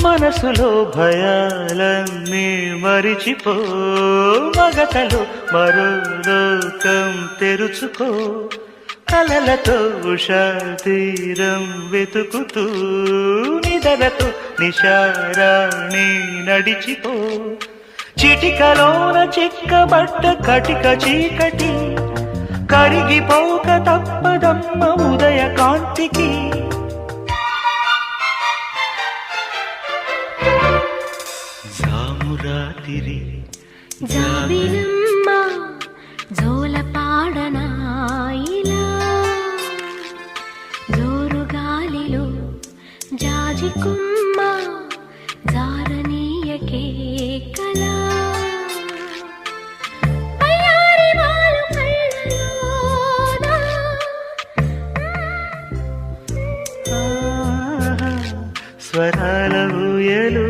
మనసులో భయాలన్నీ మరిచిపో, మగతలో మరో లోకం తెరుచుకో, కలలతో ఉషా తీరం వెతుకుతూ నిదలతో నిశారాణి నడిచిపో. చిటికలోన చిక్కబట్ట కటిక చీకటి కరిగిపోక తప్పదమ్మ ఉదయ కాంతికి. జామురాతిరి జాబిలమ్మ జోలపాడనా ఇలా, జోరు గాలిలో జాజికుమ్మ జారనీయకే కలా. అయ్యారి వాలు కళ్ళలోన స్వరాల ఊయలు